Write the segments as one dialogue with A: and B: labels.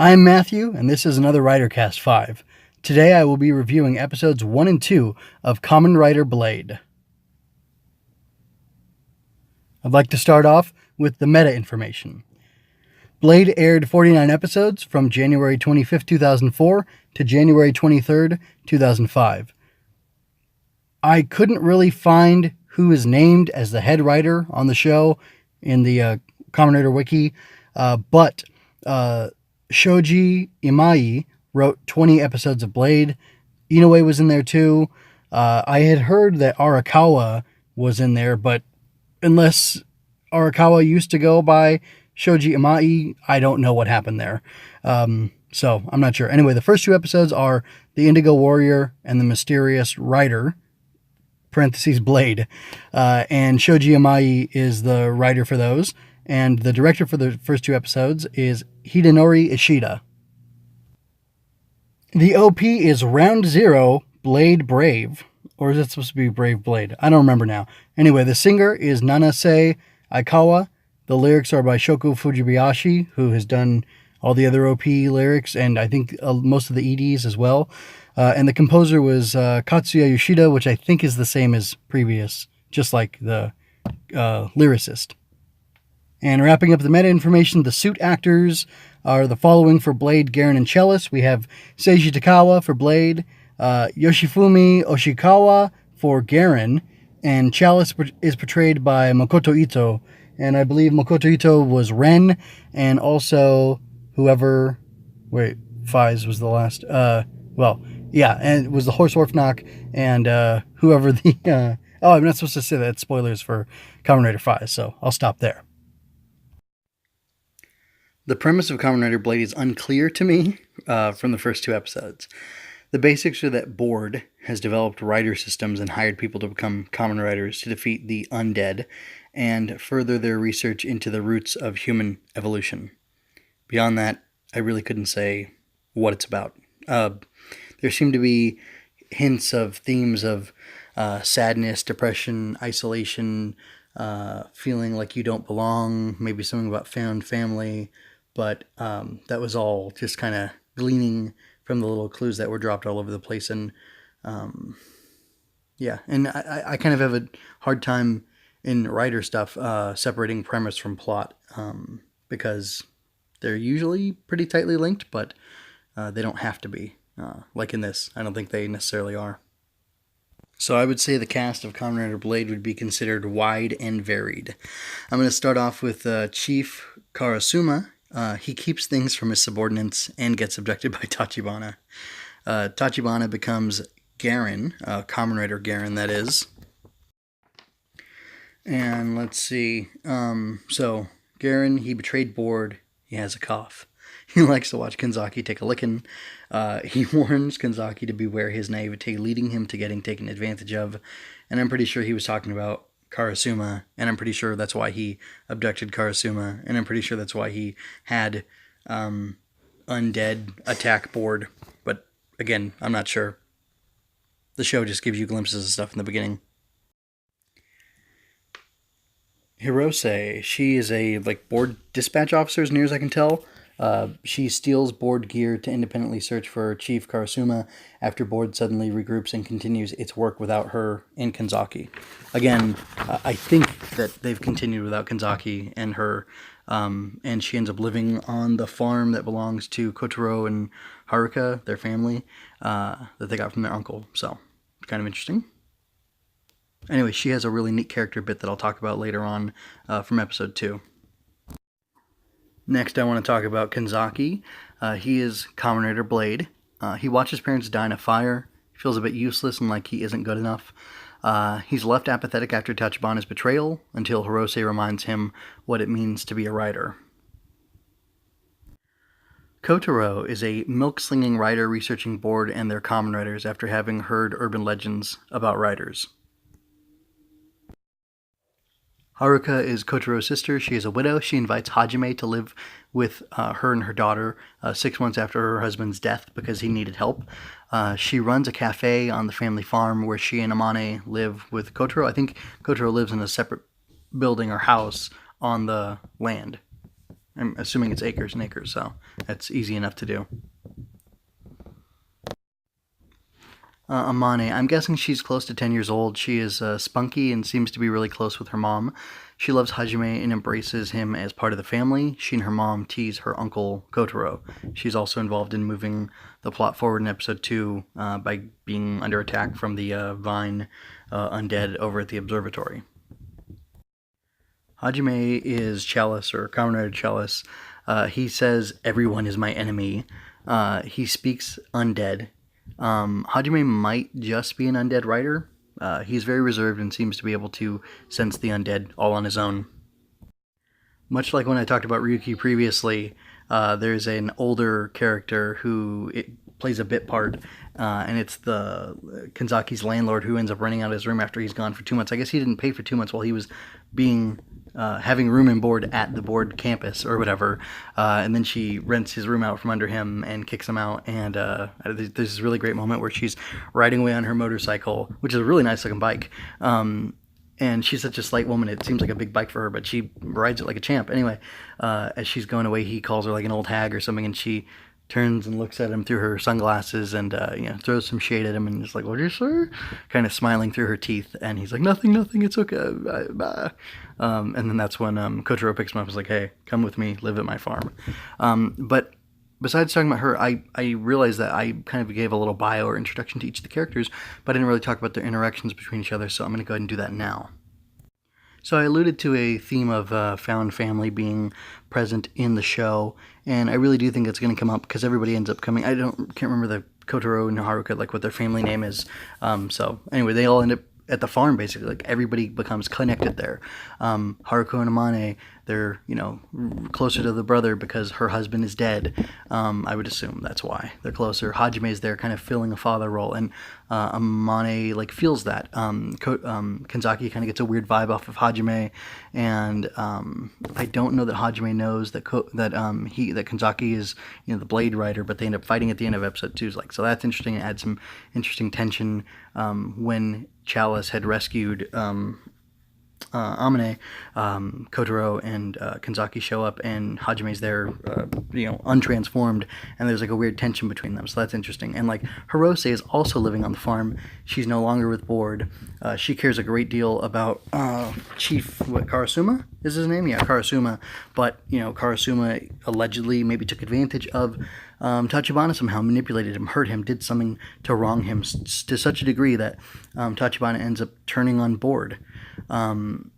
A: I'm Matthew, and this is another Ridercast 5. Today I will be reviewing episodes 1 and 2 of Kamen Rider Blade. I'd like to start off with the meta information. Blade aired 49 episodes from January 25, 2004 to January 23, 2005. I couldn't really find who is named as the head writer on the show in the Kamen Rider Wiki, but Shoji Imai wrote 20 episodes of Blade. Inoue was in there too. I had heard that Arakawa was in there, but unless Arakawa used to go by Shoji Imai, I don't know what happened there. So I'm not sure. Anyway, the first two episodes are The Indigo Warrior and The Mysterious Rider, parentheses Blade. And Shoji Imai is the writer for those. And the director for the first two episodes is Hidenori Ishida. The OP is Round Zero, Blade Brave. Or is it supposed to be Brave Blade? I don't remember now. Anyway, the singer is Nanase Aikawa. The lyrics are by Shoko Fujibayashi, who has done all the other OP lyrics, and I think most of the EDs as well. And the composer was Katsuya Yoshida, which I think is the same as previous, just like the lyricist. And wrapping up the meta information, the suit actors are the following for Blade, Garen, and Chalice. We have Seiji Takawa for Blade, Yoshifumi Oshikawa for Garen, and Chalice is portrayed by Makoto Ito. And I believe Makoto Ito was Ren, and also whoever... Wait, Fies was the last... and it was the Horse Orphanok, and whoever the... I'm not supposed to say that. Spoilers for Kamen Rider 5, so I'll stop there. The premise of Kamen Rider Blade is unclear to me from the first two episodes. The basics are that Board has developed rider systems and hired people to become Kamen Riders to defeat the UnDead and further their research into the roots of human evolution. Beyond that, I really couldn't say what it's about. There seem to be hints of themes of sadness, depression, isolation, feeling like you don't belong, maybe something about found family, but that was all just kind of gleaning from the little clues that were dropped all over the place. And and I kind of have a hard time in writer stuff separating premise from plot because they're usually pretty tightly linked, but they don't have to be. Like in this, I don't think they necessarily are. So I would say the cast of Kamen Rider Blade would be considered wide and varied. I'm going to start off with Chief Karasuma. He keeps things from his subordinates and gets abducted by Tachibana. Tachibana becomes Garen, Kamen Rider Garen, that is. And let's see. So Garen, he betrayed Board. He has a cough. He likes to watch Kanzaki take a licking. He warns Kanzaki to beware his naivete, leading him to getting taken advantage of. And I'm pretty sure he was talking about Karasuma, and I'm pretty sure that's why he abducted Karasuma, and I'm pretty sure that's why he had UnDead attack Board. But again, I'm not sure. The show just gives you glimpses of stuff in the beginning. Hirose, she is a Board dispatch officer as near as I can tell. She steals Board gear to independently search for Chief Karasuma after Board suddenly regroups and continues its work without her and Kanzaki. Again, I think that they've continued without Kanzaki and her, and she ends up living on the farm that belongs to Kotaro and Haruka, their family, that they got from their uncle. So, kind of interesting. Anyway, she has a really neat character bit that I'll talk about later on from episode 2. Next, I want to talk about Kanzaki. He is Kamen Rider Blade. He watched his parents die in a fire. He feels a bit useless and like he isn't good enough. He's left apathetic after Tachibana's betrayal until Hirose reminds him what it means to be a rider. Kotaro is a milk-slinging rider researching Board and their Kamen Riders after having heard urban legends about riders. Haruka is Kotaro's sister. She is a widow. She invites Hajime to live with her and her daughter 6 months after her husband's death because he needed help. She runs a cafe on the family farm where she and Amane live with Kotaro. I think Kotaro lives in a separate building or house on the land. I'm assuming it's acres and acres, so that's easy enough to do. Amane, I'm guessing she's close to 10 years old. She is spunky and seems to be really close with her mom. She loves Hajime and embraces him as part of the family. She and her mom tease her uncle Kotaro. She's also involved in moving the plot forward in episode 2 by being under attack from the Vine undead over at the observatory. Hajime is Chalice, or Kamen Rider Chalice. He says, everyone is my enemy. He speaks undead. Hajime might just be an undead rider. He's very reserved and seems to be able to sense the undead all on his own. Much like when I talked about Ryuki previously, there's an older character who plays a bit part, and it's the Kanzaki's landlord who ends up renting out his room after he's gone for 2 months. I guess he didn't pay for 2 months while he was having room and board at the board campus or whatever, and then she rents his room out from under him and kicks him out. And there's this really great moment where she's riding away on her motorcycle, which is a really nice looking bike, and she's such a slight woman, it seems like a big bike for her, but she rides it like a champ. Anyway, as she's going away, he calls her like an old hag or something, and she turns and looks at him through her sunglasses and throws some shade at him and is like, "What did you say?" Kind of smiling through her teeth, and he's like, "Nothing, it's okay." Bye. And then that's when Kotaro picks him up and is like, "Hey, come with me, live at my farm." But besides talking about her, I realized that I kind of gave a little bio or introduction to each of the characters, but I didn't really talk about their interactions between each other, so I'm going to go ahead and do that now. So I alluded to a theme of found family being present in the show, and I really do think it's going to come up because everybody ends up coming. Can't remember the Kotaro and Haruka, like what their family name is. So anyway, they all end up at the farm basically. Like everybody becomes connected there. Haruko and Amane, they're closer to the brother because her husband is dead. I would assume that's why they're closer. Hajime is there, kind of filling a father role, and Amane feels that. Kanzaki kind of gets a weird vibe off of Hajime, and I don't know that Hajime knows that Kanzaki is the Blade Rider, but they end up fighting at the end of episode 2. So that's interesting. It adds some interesting tension when Chalice had rescued Amane, Kotaro and Kanzaki show up, and Hajime's there, untransformed, and there's like a weird tension between them. So that's interesting. And like Hirose is also living on the farm. She's no longer with Board. She cares a great deal about Chief Karasuma is his name, yeah, Karasuma. But Karasuma allegedly maybe took advantage of Tachibana somehow, manipulated him, hurt him, did something to wrong him to such a degree that Tachibana ends up turning on Board and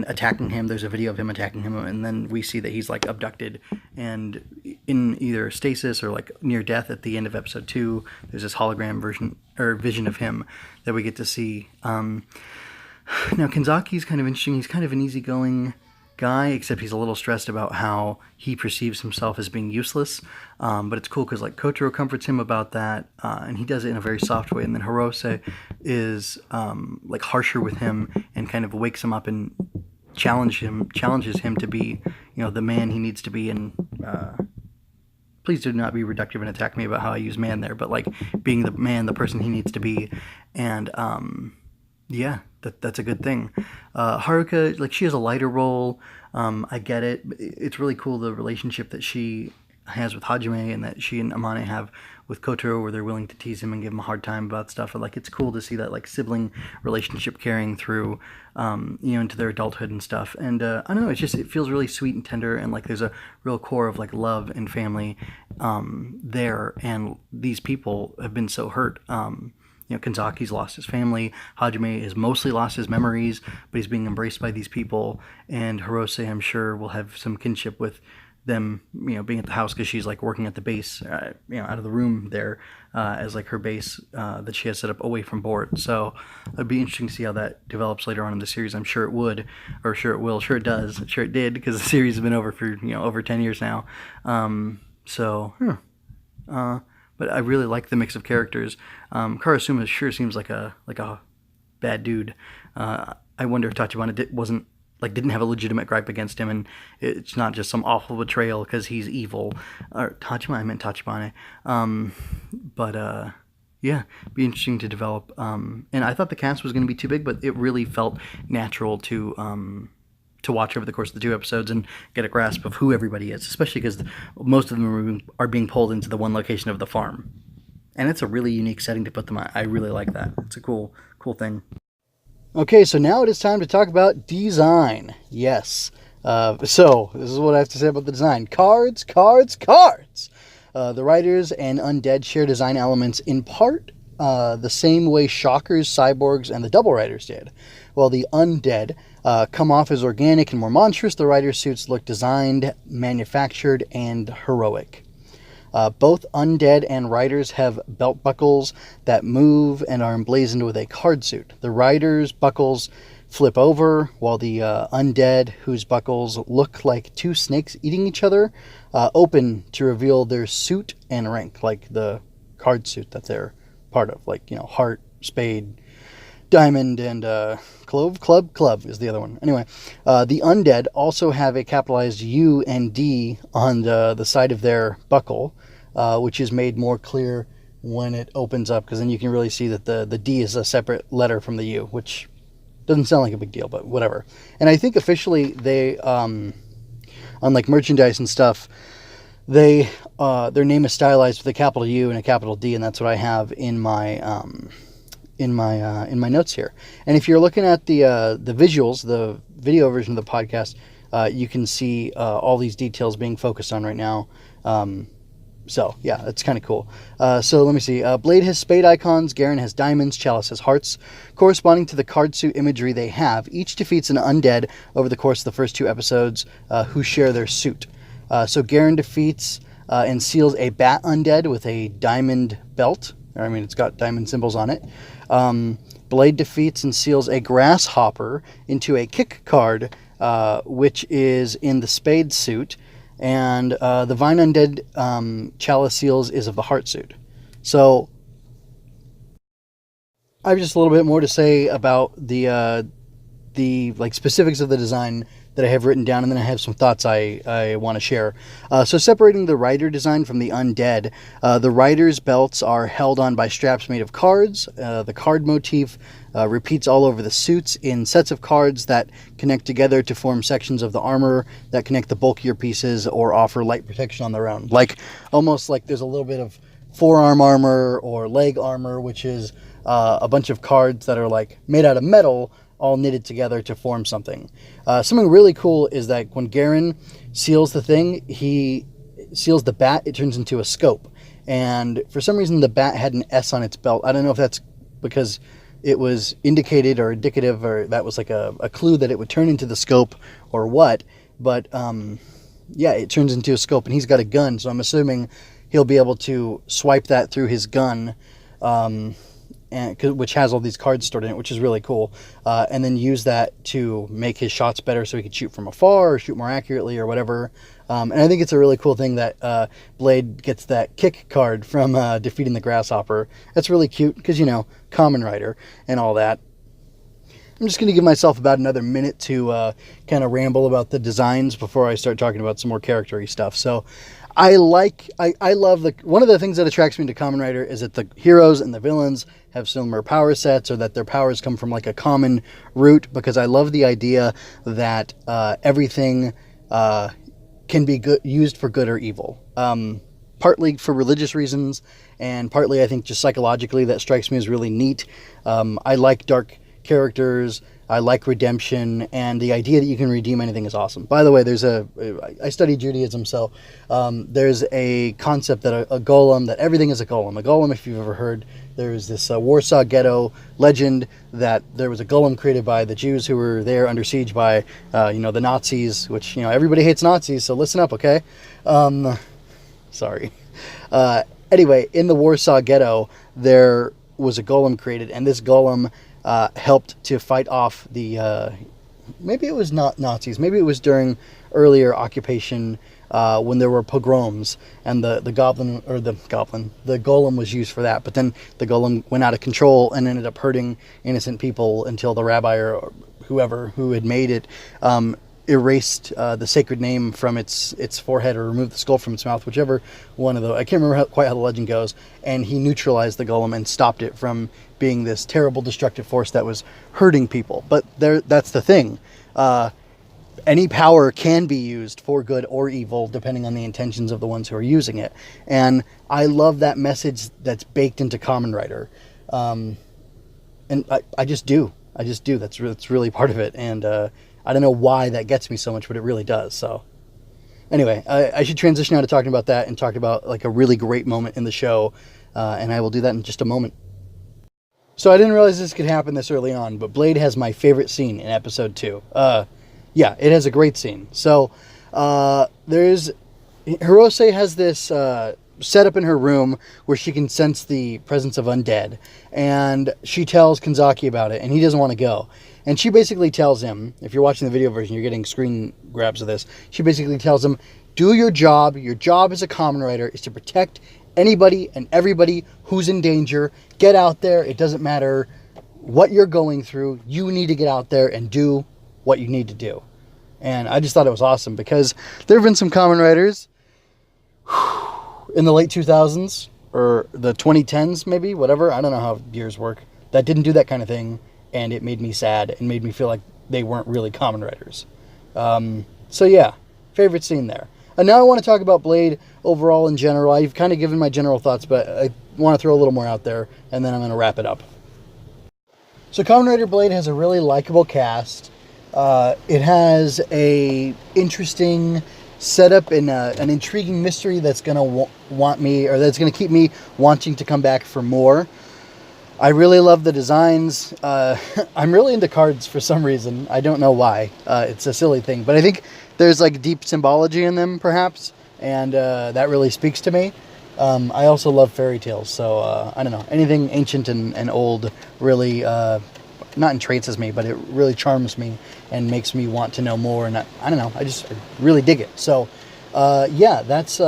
A: attacking him. There's a video of him attacking him, and then we see that he's like abducted and in either stasis or like near death at the end of episode 2. There's this hologram vision of him that we get to see. Now Kanzaki's kind of interesting. He's kind of an easygoing guy, except he's a little stressed about how he perceives himself as being useless, but it's cool because like Kotaro comforts him about that, and he does it in a very soft way, and then Hirose is like harsher with him and kind of wakes him up and challenges him to be the man he needs to be. And please do not be reductive and attack me about how I use man there, but like being the man, the person he needs to be. And yeah, that's a good thing. Haruka, like, she has a lighter role. I get it. It's really cool, the relationship that she has with Hajime and that she and Amane have with Kotaro, where they're willing to tease him and give him a hard time about stuff. Like, it's cool to see that like sibling relationship carrying through, into their adulthood and stuff. And I don't know, it feels really sweet and tender, and like there's a real core of like love and family there. And these people have been so hurt. Kanzaki's lost his family. Hajime has mostly lost his memories, but he's being embraced by these people. And Hirose, I'm sure, will have some kinship with them, being at the house, because she's like working at the base, out of the room there, as like her base that she has set up away from Board. So it'd be interesting to see how that develops later on in the series. I'm sure it would, or sure it will, sure it does, sure it did, because the series has been over for over 10 years now. But I really like the mix of characters. Karasuma sure seems like a bad dude. I wonder if Tachibana didn't have a legitimate gripe against him, and it's not just some awful betrayal because he's evil. Or Tachibana, I meant Tachibana. Yeah, be interesting to develop. And I thought the cast was going to be too big, but it really felt natural to to watch over the course of the 2 episodes and get a grasp of who everybody is, especially because most of them are being pulled into the one location of the farm. And it's a really unique setting to put them on. I really like that. It's a cool thing. Okay, so now it is time to talk about design. Yes. So, this is what I have to say about the design. Cards! The Riders and UnDead share design elements in part the same way Shockers, Cyborgs, and the Double Riders did. While the UnDead come off as organic and more monstrous, the Rider suits look designed, manufactured, and heroic. Both UnDead and Riders have belt buckles that move and are emblazoned with a card suit. The Riders' buckles flip over, while the UnDead, whose buckles look like 2 snakes eating each other, open to reveal their suit and rank, like the card suit that they're part of, like, heart, spade, diamond, and clove, club is the other one. Anyway, the UnDead also have a capitalized U and D on the side of their buckle, which is made more clear when it opens up, because then you can really see that the D is a separate letter from the U, which doesn't sound like a big deal, but whatever. And I think officially they, on like merchandise and stuff, their name is stylized with a capital U and a capital D, and that's what I have in my notes here. And if you're looking at the visuals, the video version of the podcast, you can see all these details being focused on right now. So yeah, that's kind of cool. So let me see. Blade has spade icons, Garen has diamonds, Chalice has hearts. Corresponding to the card suit imagery they have, each defeats an UnDead over the course of the first 2 episodes who share their suit. So Garen defeats and seals a bat UnDead with a diamond belt. I mean, it's got diamond symbols on it. Blade defeats and seals a grasshopper into a kick card, which is in the spade suit. And the Vine UnDead Chalice seals is of the heart suit. So I have just a little bit more to say about the like specifics of the design that I have written down, and then I have some thoughts I want to share. So separating the Rider design from the UnDead, the Rider's belts are held on by straps made of cards. The card motif repeats all over the suits in sets of cards that connect together to form sections of the armor that connect the bulkier pieces or offer light protection on their own. Like, almost like there's a little bit of forearm armor or leg armor, which is a bunch of cards that are like made out of metal, all knitted together to form something. Something really cool is that when Garen seals the thing, he seals the bat, it turns into a scope. And for some reason, the bat had an S on its belt. I don't know if that's because it was indicated or indicative, or that was like a clue that it would turn into the scope or what. But yeah, it turns into a scope, and he's got a gun, so I'm assuming he'll be able to swipe that through his gun, which has all these cards stored in it, which is really cool, and then use that to make his shots better so he could shoot from afar or shoot more accurately or whatever. And I think it's a really cool thing that Blade gets that kick card from defeating the grasshopper. That's really cute because, Kamen Rider and all that. I'm just going to give myself about another minute to kind of ramble about the designs before I start talking about some more character-y stuff. So I love one of the things that attracts me to Kamen Rider is that the heroes and the villains have similar power sets, or that their powers come from like a common root, because I love the idea that everything can be used for good or evil. Partly for religious reasons, and partly I think just psychologically that strikes me as really neat. I like dark characters, I like redemption, and the idea that you can redeem anything is awesome. By the way, I study Judaism, so there's a concept that a golem, that everything is a golem. A golem, if you've ever heard, there's this Warsaw Ghetto legend that there was a golem created by the Jews who were there under siege by, the Nazis, which, everybody hates Nazis, so listen up, okay? Sorry. Anyway, in the Warsaw Ghetto, there was a golem created, and this golem helped to fight off the, maybe it was not Nazis, maybe it was during earlier occupation when there were pogroms, and the golem was used for that. But then the golem went out of control and ended up hurting innocent people until the rabbi or whoever who had made it erased the sacred name from its forehead, or removed the skull from its mouth, whichever one of those. I can't remember quite how the legend goes. And he neutralized the golem and stopped it from being this terrible destructive force that was hurting people. But that's the thing. any power can be used for good or evil, depending on the intentions of the ones who are using it. And I love that message that's baked into Kamen Rider. And I just do. I just do. That's really part of it. And I don't know why that gets me so much, but it really does. So anyway, I should transition now to talking about that and talk about like a really great moment in the show. And I will do that in just a moment. So I didn't realize this could happen this early on, but Blade has my favorite scene in episode 2. Yeah, it has a great scene. So Hirose has this set up in her room where she can sense the presence of undead, and she tells Kanzaki about it, and he doesn't want to go. And she basically tells him, if you're watching the video version, you're getting screen grabs of this. She basically tells him, do your job. Your job as a Kamen Rider is to protect anybody and everybody who's in danger. Get out there. It doesn't matter what you're going through. You need to get out there and do what you need to do. And I just thought it was awesome, because there have been some Kamen Riders in the late 2000s or the 2010s, maybe, whatever. I don't know how years work. That didn't do that kind of thing, and it made me sad and made me feel like they weren't really Kamen Riders. So yeah, favorite scene there. And now I want to talk about Blade overall in general. I've kind of given my general thoughts, but I want to throw a little more out there, and then I'm going to wrap it up. So Kamen Rider Blade has a really likable cast. It has a interesting setup and an intriguing mystery that's going to that's going to keep me wanting to come back for more. I really love the designs. I'm really into cards for some reason. I don't know why. It's a silly thing, but I think there's like deep symbology in them, perhaps, and that really speaks to me. I also love fairy tales, so I don't know. Anything ancient and old really not entraces me, but it really charms me and makes me want to know more. And I don't know. I really dig it. So yeah, that's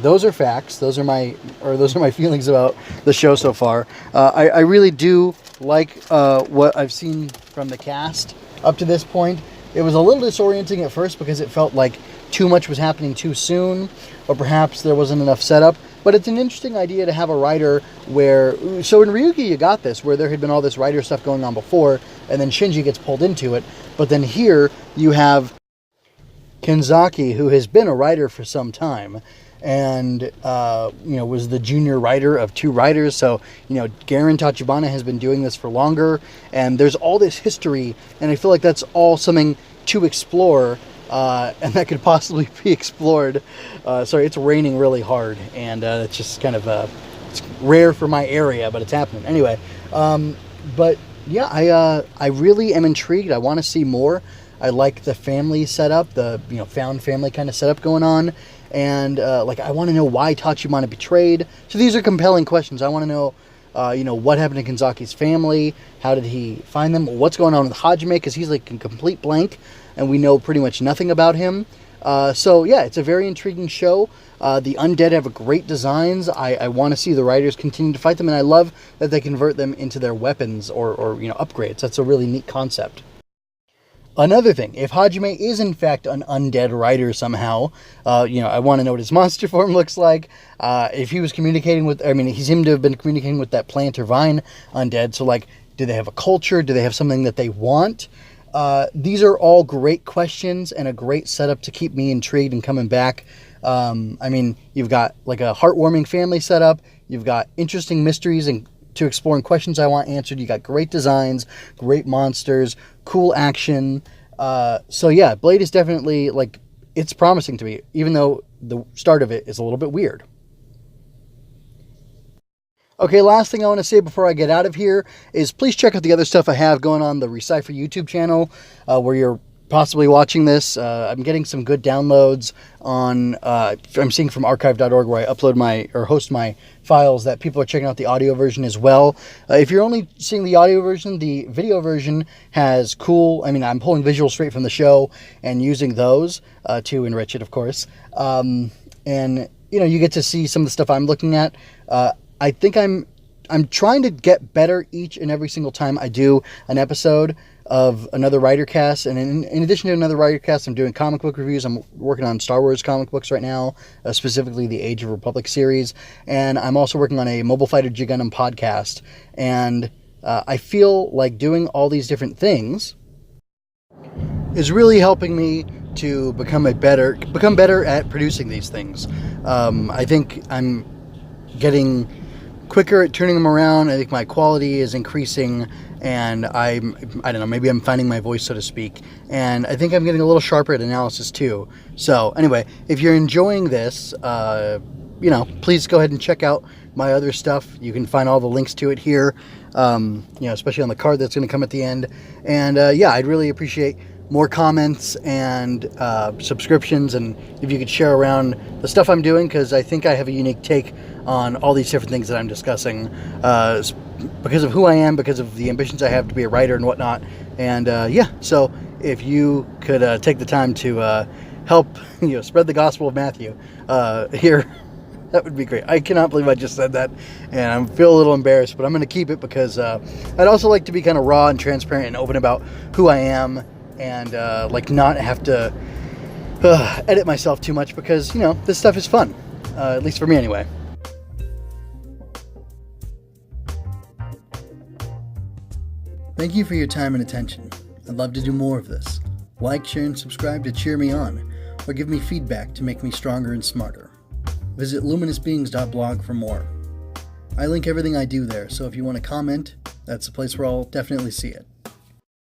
A: those are facts. Those are my feelings about the show so far. I really do like what I've seen from the cast up to this point. It was a little disorienting at first because it felt like too much was happening too soon, or perhaps there wasn't enough setup. But it's an interesting idea to have a writer where... So in Ryuki you got this, where there had been all this writer stuff going on before, and then Shinji gets pulled into it. But then here you have Kanzaki, who has been a writer for some time, and was the junior writer of 2 writers. So, Garen Tachibana has been doing this for longer, and there's all this history, and I feel like that's all something to explore, and that could possibly be explored. Sorry, it's raining really hard, and it's just kind of it's rare for my area, but it's happening anyway. But yeah, I really am intrigued. I want to see more. I like the family setup, the found family kind of setup going on. And I want to know why Tachibana betrayed. So these are compelling questions. I want to know, what happened to Kanzaki's family? How did he find them? What's going on with Hajime? Because he's like a complete blank, and we know pretty much nothing about him. So yeah, it's a very intriguing show. The undead have great designs. I want to see the writers continue to fight them, and I love that they convert them into their weapons or upgrades. That's a really neat concept. Another thing, if Hajime is in fact an undead rider somehow, I want to know what his monster form looks like. If he was communicating with, he seemed to have been communicating with that plant or vine undead. So do they have a culture? Do they have something that they want? These are all great questions and a great setup to keep me intrigued and coming back. You've got like a heartwarming family setup. You've got interesting mysteries and to exploring questions I want answered. You got great designs, great monsters, cool action. So yeah, Blade is definitely it's promising to me, even though the start of it is a little bit weird. Okay, last thing I want to say before I get out of here is please check out the other stuff I have going on the Recipher YouTube channel, where you're possibly watching this. I'm getting some good downloads on, I'm seeing from archive.org, where I upload host my files, that people are checking out the audio version as well. If you're only seeing the audio version, the video version has cool, I'm pulling visuals straight from the show and using those to enrich it, of course. And, you get to see some of the stuff I'm looking at. I think I'm trying to get better each and every single time I do an episode of another writer cast. And in addition to another writer cast, I'm doing comic book reviews. I'm working on Star Wars comic books right now, specifically the Age of Republic series. And I'm also working on a Mobile Fighter G Gundam podcast. And I feel like doing all these different things is really helping me to become better at producing these things. I think I'm getting quicker at turning them around. I think my quality is increasing, and I don't know, maybe I'm finding my voice, so to speak, and I think I'm getting a little sharper at analysis too. So anyway, if you're enjoying this, please go ahead and check out my other stuff. You can find all the links to it here, especially on the card that's going to come at the end. And I'd really appreciate more comments and subscriptions, and if you could share around the stuff I'm doing, because I think I have a unique take on all these different things that I'm discussing, because of who I am, because of the ambitions I have to be a writer and whatnot. And so if you could take the time to help spread the gospel of Matthew here, that would be great. I cannot believe I just said that, and I feel a little embarrassed, but I'm going to keep it because I'd also like to be kind of raw and transparent and open about who I am, and not have to edit myself too much, because this stuff is fun, at least for me anyway. Thank you for your time and attention. I'd love to do more of this. Like, share, and subscribe to cheer me on, or give me feedback to make me stronger and smarter. Visit luminousbeings.blog for more. I link everything I do there, so if you want to comment, that's the place where I'll definitely see it.